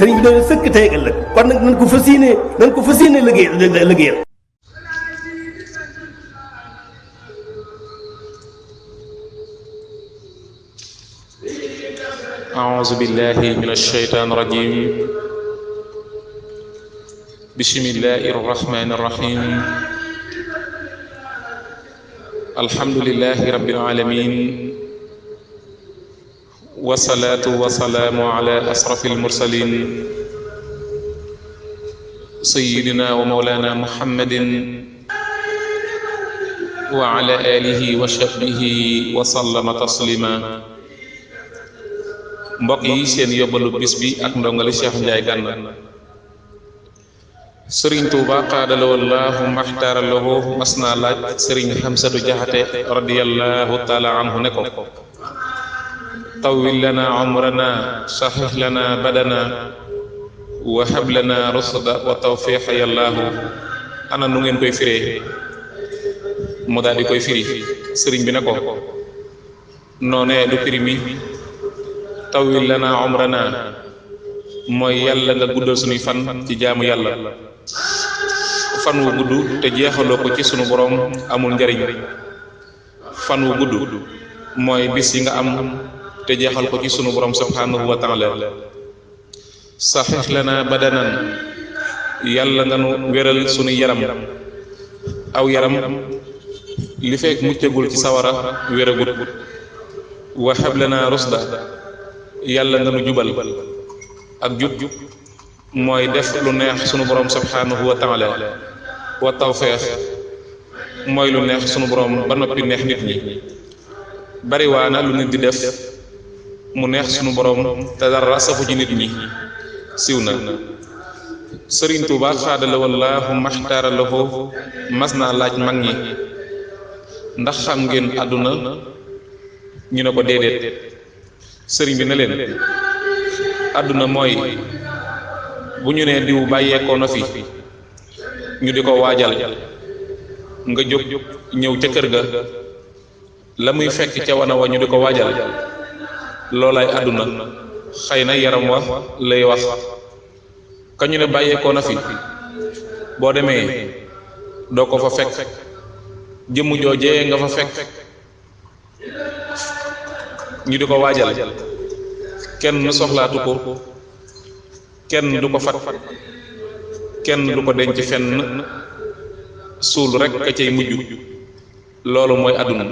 sëriñ bi doon sëkk tey ak ëllëg kon nag nañ ko fas yéene liggéeyal. أعوذ بالله من الشيطان الرجيم بسم الله الرحمن الرحيم الحمد لله رب العالمين والصلاة والسلام على أشرف المرسلين سيدنا ومولانا محمد وعلى آله وصحبه وسلم تسليما mbokk yi seen yóbbalu bis bi ak ndongali Cheikh Ndiaye Gana sëriñ Tuuba xaadala wallaahu maxtaaraloo mas naa laaj sëriñ Xamsatu Jaxate radiyallahu taala anhu ne ko tawwil lana umrana saxix lana badana wa hab lana rusda wa tawfiq yallaahu ana nu ngeen koy firee mu daal di koy firi sëriñ bi ne ko noonee du firi mi tawwil lana umrana mooy yàlla nga guddal sunuy fan ci jaamu yàlla fan wu gudd te jeexaloo ko ci sunu borom amul njariñ fan wu gudd mooy bis yi nga am te jeexal ko ci sunu borom subhanahu wa taala saxix lana badanan yàlla nga nu wéral sunuy yaram aw yaram li fekk muccagul ci sawara wéragut wa hab lana rusda yàlla nga nu jubal ak jub mooy def lu neex sunu borom subhanahu wa taala wa tawfeex mooy lu neex sunu borom ba noppi neex nit ñi bariwaana lu nit di def mu neex sunu borom te dara safu ci nit ñi siw na sëriñ Tuuba xaadala wallaahu maxtaara lahu mas naa laaj mag ñi ndax xam ngeen àdduna ñu ne ko déedéet sëriñ bi ne leen àdduna mooy bu ñu nee diw bàyyeekoo na fi ñu di ko waajal nga jóg ñëw ca kër ga la muy fekk ca wana wa ñu di ko waajal loolaay àdduna xëy na yaram wa lay wax ka ñu ne bàyyeekoo na fi boo demee doo ko fa fekk jëmm joojee nga fa fekk ñu di ko waajal kenn soxlaatu ko kenn du ko fat kenn du ko denc fenn suul rek ka cay mujj loolu mooy àdduna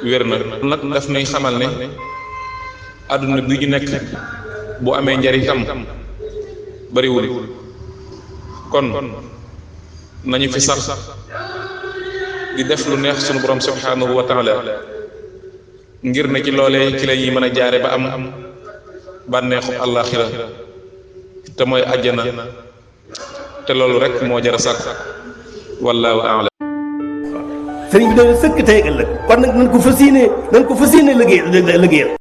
wér na nag daf nay xamal ne àdduna bi ñu nekk bu amee njariñam bariwul kon nañu fi sax di def lu neex sunu borom subhanahu wa taala ngir ne ci loolee ci la ñuy mën a jaare ba am bànneexu àllaaxira te mooy àjjana te loolu rek moo jar a sàkk wallaahu a'lam. sëriñ bi doon sëkk tey ak ëllëg kon nag nañ ko fas yéene liggéeyal.